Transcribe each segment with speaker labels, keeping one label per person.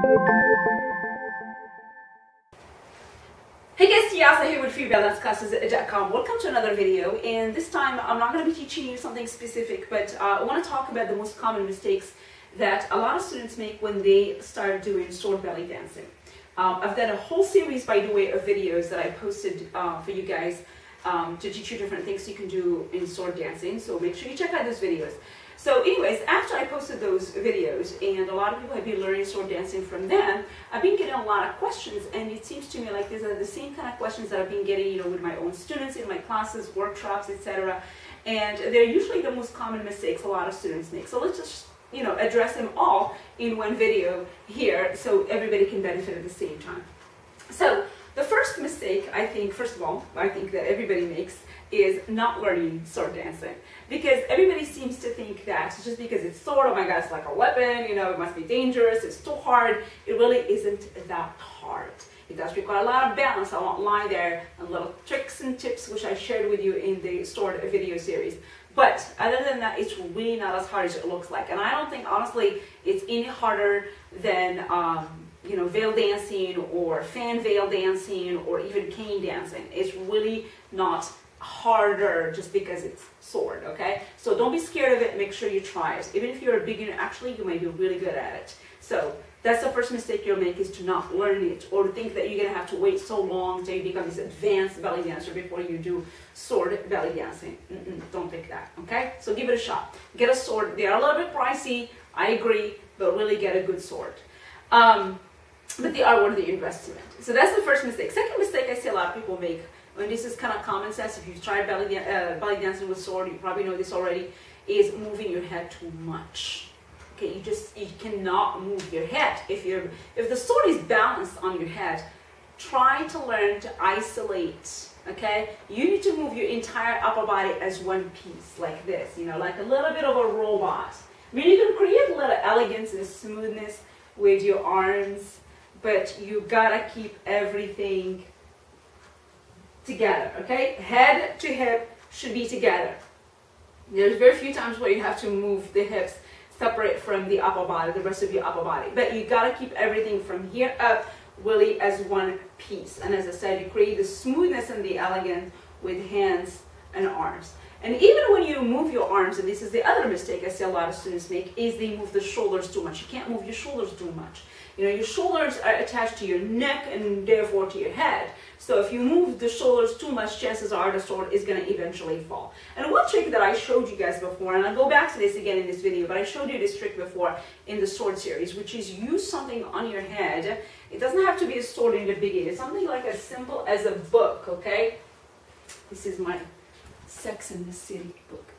Speaker 1: Hey guys, Tiasa here with FreeBalanceClasses.com. Welcome to another video, and this time I'm not going to be teaching you something specific, but I want to talk about the most common mistakes that a lot of students make when they start doing sword belly dancing. I've done a whole series, by the way, of videos that I posted for you guys to teach you different things you can do in sword dancing, so make sure you check out those videos. So anyways, after I posted those videos, and a lot of people have been learning sword dancing from them, I've been getting a lot of questions, and it seems to me like these are the same kind of questions that I've been getting, you know, with my own students in my classes, workshops, etc. And they're usually the most common mistakes a lot of students make. So let's just, you know, address them all in one video here so everybody can benefit at the same time. So the first mistake, I think, first of all, I think that everybody makes is not learning sword dancing, because everybody seems to think that just because it's sword, oh my god, it's like a weapon, you know, it must be dangerous, it's too hard. It really isn't that hard. It does require a lot of balance. I won't lie there, and little tricks and tips which I shared with you in the sword video series. But other than that, it's really not as hard as it looks like, and I don't think honestly it's any harder than you know, veil dancing or fan veil dancing or even cane dancing. It's really not harder just because it's sword, okay? So don't be scared of it. Make sure you try it. Even if you're a beginner, actually, you might be really good at it. So that's the first mistake you'll make, is to not learn it, or to think that you're gonna have to wait so long till you become this advanced belly dancer before you do sword belly dancing. Don't think that, okay? So give it a shot. Get a sword. They are a little bit pricey, I agree, but really get a good sword. But they are worth the investment. So that's the first mistake. Second mistake I see a lot of people make, and this is kind of common sense, if you've tried belly dancing with sword, you probably know this already, is moving your head too much. Okay, you cannot move your head. If the sword is balanced on your head, try to learn to isolate. Okay, you need to move your entire upper body as one piece, like this, you know, like a little bit of a robot. I mean, you can create a little elegance and smoothness with your arms, but you gotta keep everything together, okay? Head to hip should be together. There's very few times where you have to move the hips separate from the upper body, the rest of your upper body. But you gotta keep everything from here up really as one piece. And as I said, you create the smoothness and the elegance with hands and arms. And even when you move your arms, and this is the other mistake I see a lot of students make, is they move the shoulders too much. You can't move your shoulders too much. You know, your shoulders are attached to your neck and therefore to your head. So if you move the shoulders too much, chances are the sword is going to eventually fall. And one trick that I showed you guys before, and I'll go back to this again in this video, but I showed you this trick before in the sword series, which is use something on your head. It doesn't have to be a sword in the beginning. It's something like as simple as a book, okay? This is my Sex and the City book.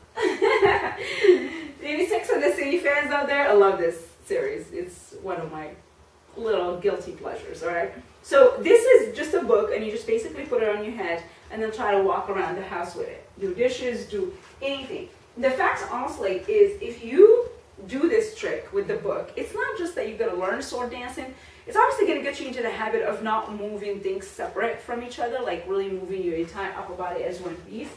Speaker 1: Any Sex and the City fans out there? I love this series. It's one of my little guilty pleasures, all right? So this is just a book, and you just basically put it on your head and then try to walk around the house with it. Do dishes, do anything. The fact, honestly, is if you do this trick with the book, it's not just that you're going to learn sword dancing. It's obviously going to get you into the habit of not moving things separate from each other, like really moving your entire upper body as one piece.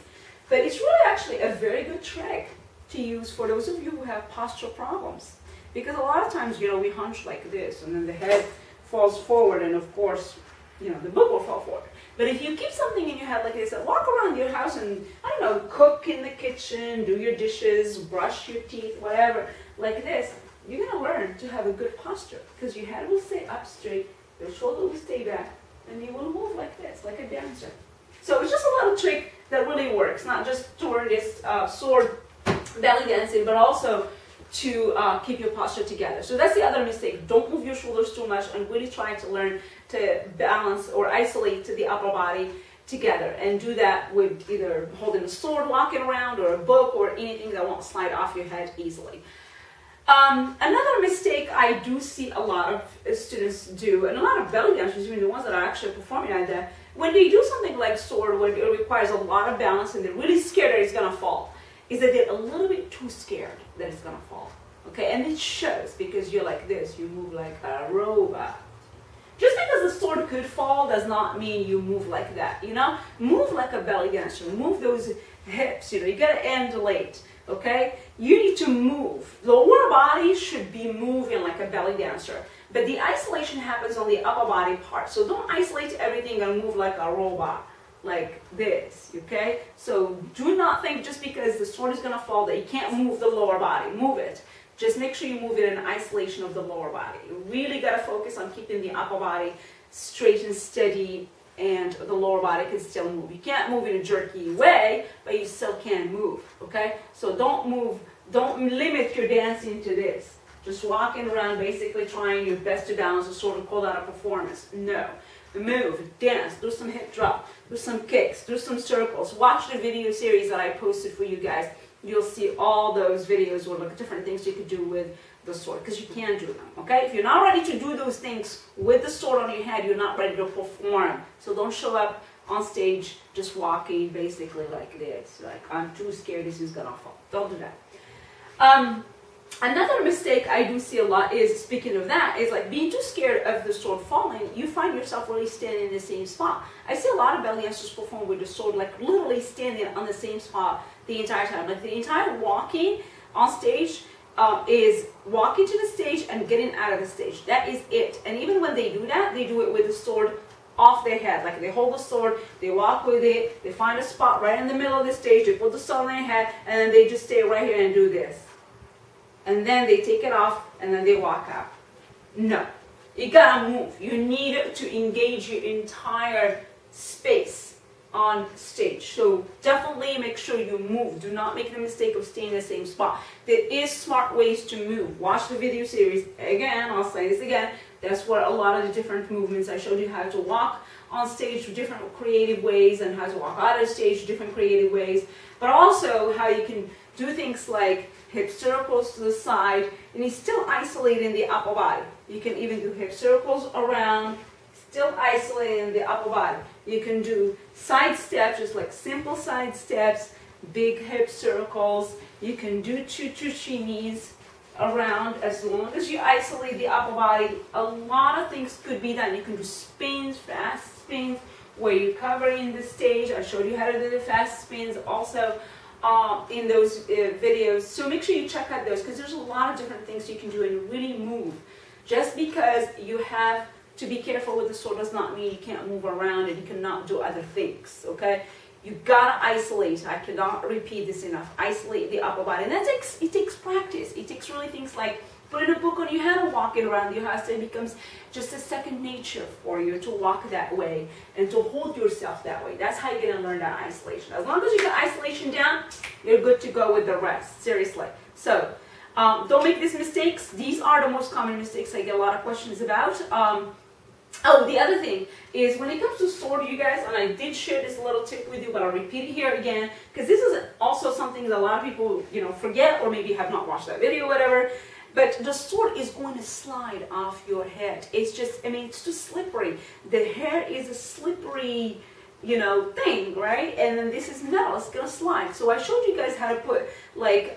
Speaker 1: But it's really actually a very good trick to use for those of you who have postural problems. Because a lot of times, you know, we hunch like this, and then the head falls forward, and of course, you know, the book will fall forward. But if you keep something in your head like this, walk around your house and, I don't know, cook in the kitchen, do your dishes, brush your teeth, whatever, like this, you're going to learn to have a good posture, because your head will stay up straight, your shoulder will stay back, and you will move like this, like a dancer. So it's just a little trick that really works, not just to learn this sword belly dancing, but also to keep your posture together. So that's the other mistake. Don't move your shoulders too much, and really try to learn to balance or isolate to the upper body together. And do that with either holding a sword, walking around, or a book, or anything that won't slide off your head easily. Another mistake I do see a lot of students do, and a lot of belly dancers, even the ones that are actually performing at that, when they do something like sword, where it requires a lot of balance and they're really scared that it's going to fall, is that they're a little bit too scared that it's going to fall. Okay, and it shows, because you're like this, you move like a robot. Just because the sword could fall does not mean you move like that, you know? Move like a belly dancer, move those hips, you know, you gotta undulate, okay? You need to move. The lower body should be moving like a belly dancer, but the isolation happens on the upper body part. So don't isolate everything and move like a robot, like this, okay? So do not think just because the sword is going to fall that you can't move the lower body. Move it. Just make sure you move it in isolation of the lower body. You really got to focus on keeping the upper body straight and steady, and the lower body can still move. You can't move in a jerky way, but you still can move, okay? So don't move, don't limit your dancing to this. Just walking around basically trying your best to balance the sword and call that a performance. No. Move, dance, do some hip drop, do some kicks, do some circles. Watch the video series that I posted for you guys. You'll see all those videos or like different things you could do with the sword, because you can do them, okay? If you're not ready to do those things with the sword on your head, you're not ready to perform. So don't show up on stage just walking basically like this. Like, I'm too scared this is gonna fall. Don't do that. Another mistake I do see a lot is, speaking of that, is like being too scared of the sword falling, you find yourself really standing in the same spot. I see a lot of belly dancers perform with the sword, like literally standing on the same spot the entire time. Like the entire walking on stage is walking to the stage and getting out of the stage. That is it. And even when they do that, they do it with the sword off their head. Like they hold the sword, they walk with it, they find a spot right in the middle of the stage, they put the sword on their head, and then they just stay right here and do this. And then they take it off and then they walk out. No. You gotta move. You need to engage your entire space on stage. So definitely make sure you move. Do not make the mistake of staying in the same spot. There is smart ways to move. Watch the video series. Again, I'll say this again. That's where a lot of the different movements, I showed you how to walk on stage with different creative ways and how to walk out of stage with different creative ways. But also how you can do things like hip circles to the side, and you're still isolating the upper body. You can even do hip circles around, still isolating the upper body. You can do side steps, just like simple side steps, big hip circles. You can do chuchuchinis around. As long as you isolate the upper body, a lot of things could be done. You can do spins, fast spins, where you're covering the stage. I showed you how to do the fast spins also in those videos. So make sure you check out those, because there's a lot of different things you can do and really move. Just because you have to be careful with the sword does not mean you can't move around and you cannot do other things, okay? You gotta isolate. I cannot repeat this enough. Isolate the upper body. And it takes practice. It takes really things like putting a book on your head and walking around your house. It becomes just a second nature for you to walk that way and to hold yourself that way. That's how you're gonna learn that isolation. As long as you get isolation down, you're good to go with the rest, seriously. So don't make these mistakes. These are the most common mistakes I get a lot of questions about. Oh, the other thing is when it comes to sword, you guys, and I did share this little tip with you, but I'll repeat it here again, because this is also something that a lot of people, forget, or maybe have not watched that video, whatever. But the sword is going to slide off your head. It's just, it's too slippery. The hair is a slippery, thing, right? And then this is metal, it's gonna slide. So I showed you guys how to put like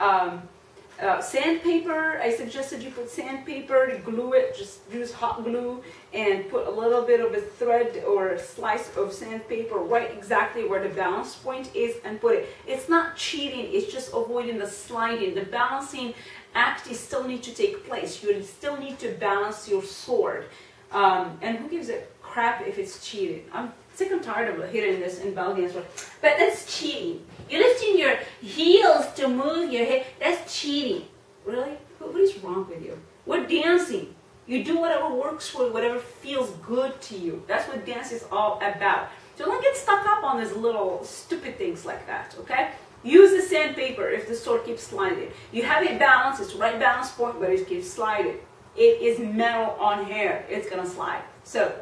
Speaker 1: sandpaper. I suggested you put sandpaper, glue it, just use hot glue and put a little bit of a thread or a slice of sandpaper right exactly where the balance point is and put it. It's not cheating, it's just avoiding the sliding. The balancing act is still need to take place. You still need to balance your sword. And who gives a crap if it's cheating? I'm sick and tired of hearing this in Belgian sword. But that's cheating. You're lifting your heels to move your head. That's cheating. Really? What is wrong with you? We're dancing. You do whatever works for you, whatever feels good to you. That's what dance is all about. So don't get stuck up on these little stupid things like that, okay? Use the sandpaper if the sword keeps sliding. You have it balanced, it's the right balance point, but it keeps sliding. It is metal on hair. It's gonna slide. So,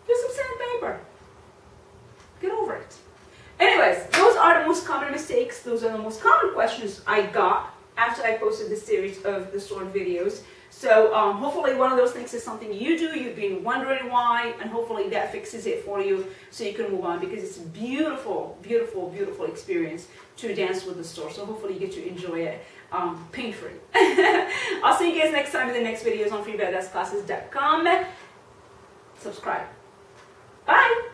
Speaker 1: use some sandpaper. Get over it. Anyways, those are the most common mistakes. Those are the most common questions I got after I posted this series of the sword videos. So hopefully one of those things is something you do, you've been wondering why, and hopefully that fixes it for you so you can move on, because it's a beautiful, beautiful, beautiful experience to dance with the sword. So hopefully you get to enjoy it pain-free. I'll see you guys next time in the next videos on freebadassclasses.com. Subscribe. Bye!